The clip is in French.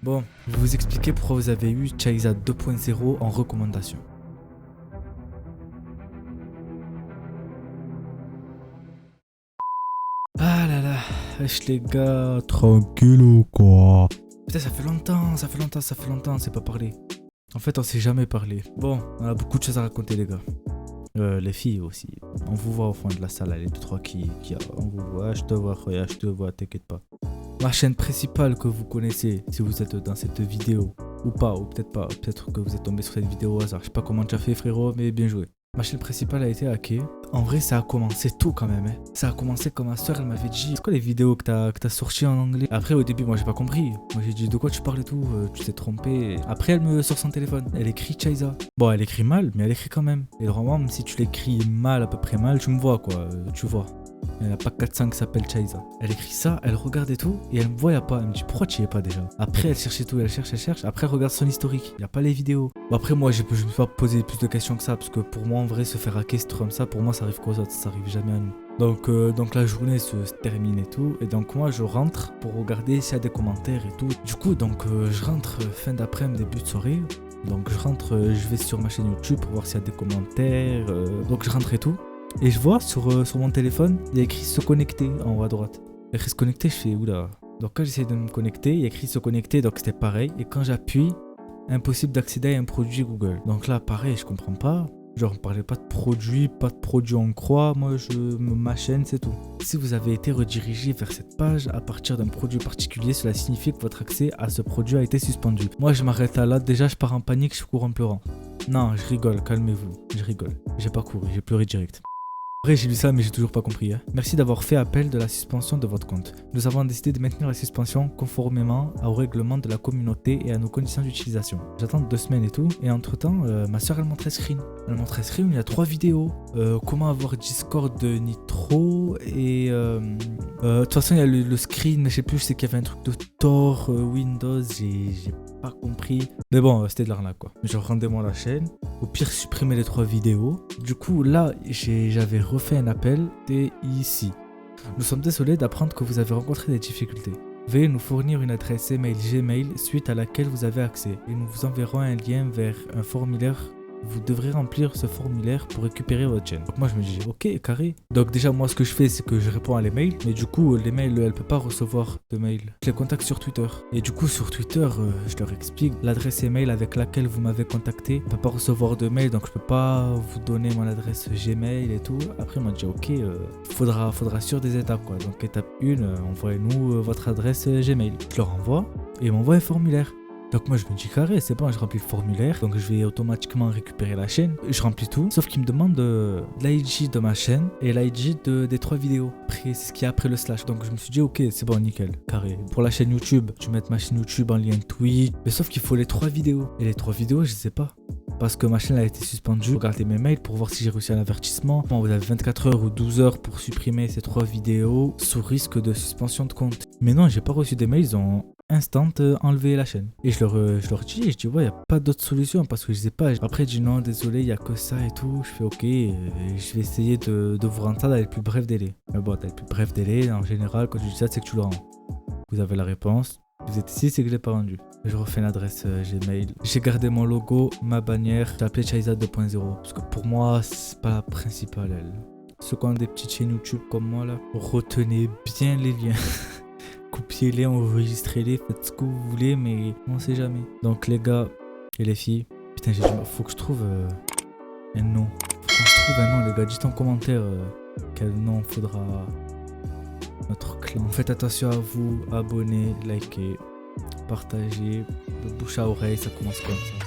Bon, je vais vous expliquer pourquoi vous avez eu Chaiza 2.0 en recommandation. Ah là là, wesh les gars, tranquille ou quoi? Putain, ça fait longtemps, on s'est pas parlé. En fait, on s'est jamais parlé. Bon, on a beaucoup de choses à raconter les gars. Les filles aussi. On vous voit au fond de la salle, les 2-3 qui on vous voit, je te vois, Khoya, je te vois, t'inquiète pas. Ma chaîne principale que vous connaissez, si vous êtes dans cette vidéo, ou pas, ou peut-être pas, peut-être que vous êtes tombé sur cette vidéo au hasard, je sais pas comment tu as fait frérot, mais bien joué. Ma chaîne principale a été hackée. En vrai, ça a commencé tôt quand même. Ça a commencé quand ma soeur, elle m'avait dit c'est quoi les vidéos que t'as sorties en anglais? Après, au début, moi j'ai pas compris. Moi j'ai dit de quoi tu parles et tout, tu t'es trompé. Après, elle me sort son téléphone. Elle écrit Chaiza. Bon, elle écrit mal, mais elle écrit quand même. Et vraiment, même si tu l'écris mal, à peu près mal, tu me vois quoi, tu vois. Il n'y en a pas 4-5 qui s'appellent Chaiza. Elle écrit ça, elle regarde et tout, et elle me voit, y'a pas. Elle me dit pourquoi tu y es pas déjà? Après, elle cherche et tout, elle cherche. Après, elle regarde son historique. Il n'y a pas les vidéos. Bon, après, moi, je ne me suis pas posé plus de questions que ça, parce que pour moi, en vrai, se faire hacker, c'est comme ça, pour moi, ça arrive qu'aux autres, ça arrive jamais à nous. Donc la journée se termine et tout, et donc moi, je rentre pour regarder s'il y a des commentaires et tout. Du coup, je rentre fin d'après-midi, début de soirée. Donc je rentre, je vais sur ma chaîne YouTube pour voir s'il y a des commentaires. Donc je rentre et tout. Et je vois sur mon téléphone, il y a écrit se connecter en haut à droite. Il y a écrit se connecter, je fais oula. Donc quand j'essaie de me connecter, il y a écrit se connecter, donc c'était pareil. Et quand j'appuie, impossible d'accéder à un produit Google. Donc là, pareil, je comprends pas. Genre, on parlait pas de produit en croix. Moi, ma chaîne, c'est tout. Si vous avez été redirigé vers cette page à partir d'un produit particulier, cela signifie que votre accès à ce produit a été suspendu. Moi, je m'arrête là. Déjà, je pars en panique, je cours en pleurant. Non, je rigole, calmez-vous. Je rigole. J'ai pas couru, j'ai pleuré direct. Après, j'ai lu ça, mais j'ai toujours pas compris. Merci d'avoir fait appel de la suspension de votre compte. Nous avons décidé de maintenir la suspension conformément au règlement de la communauté et à nos conditions d'utilisation. J'attends 2 semaines et tout. Et entre temps, ma soeur, elle montre un screen. Il y a 3 vidéos. Comment avoir Discord de Nitro. Et de toute façon, il y a le screen, mais je sais plus, je sais qu'il y avait un truc de Tor, Windows. J'ai pas compris. Mais bon, c'était de l'arnaque quoi. Genre, rendez-moi la chaîne. Au pire, supprimez les 3 vidéos. Du coup, là, j'avais refait un appel. T'es ici. Nous sommes désolés d'apprendre que vous avez rencontré des difficultés. Veuillez nous fournir une adresse email Gmail suite à laquelle vous avez accès. Et nous vous enverrons un lien vers un formulaire. Vous devrez remplir ce formulaire pour récupérer votre chaîne. Donc moi je me dis ok carré. Donc déjà moi ce que je fais c'est que je réponds à les mails. Mais du coup les mails elle peut pas recevoir de mails. Je les contacte sur Twitter. Et du coup sur Twitter je leur explique l'adresse email avec laquelle vous m'avez contacté. Je peux pas recevoir de mail donc je peux pas vous donner mon adresse Gmail et tout. Après il m'a dit ok faudra sur des étapes quoi. Donc étape 1 envoyez-nous votre adresse Gmail. Je leur envoie et ils m'envoient un formulaire. Donc moi je me dis carré, c'est bon, je remplis le formulaire, donc je vais automatiquement récupérer la chaîne, je remplis tout, sauf qu'il me demande l'ID de ma chaîne et l'ID des 3 vidéos. Après, c'est ce qu'il y a après le slash. Donc je me suis dit ok, c'est bon, nickel, carré. Pour la chaîne YouTube, tu mets ma chaîne YouTube en lien Twitch, mais sauf qu'il faut les 3 vidéos. Et les 3 vidéos, je sais pas. Parce que ma chaîne a été suspendue. Regardez mes mails pour voir si j'ai reçu un avertissement. Bon, vous avez 24 heures ou 12 heures pour supprimer ces 3 vidéos sous risque de suspension de compte. Mais non, j'ai pas reçu des mails, ils ont instant enlever la chaîne. Et je leur dis, ouais, y a pas d'autre solution parce que je sais pas. Après, je dis non, désolé, y a que ça et tout. Je fais ok, je vais essayer de vous rendre ça dans les plus brefs délais. Mais bon, dans les plus brefs délais, en général, quand je dis ça, c'est que tu le rends. Vous avez la réponse. Vous êtes ici, c'est que je l'ai pas rendu. Je refais l'adresse Gmail. J'ai gardé mon logo, ma bannière. J'ai appelé Chaiza 2.0 parce que pour moi, c'est pas la principale, elle. Ceux qui ont des petites chaînes YouTube comme moi là, retenez bien les liens. Copiez-les, enregistrez-les, faites ce que vous voulez, mais on sait jamais. Donc les gars et les filles, putain, faut que je trouve un nom. Faut que je trouve un nom, les gars. Dites en commentaire quel nom faudra notre clan. Faites attention à vous, abonnez, likez, partagez, de bouche à oreille, ça commence comme ça.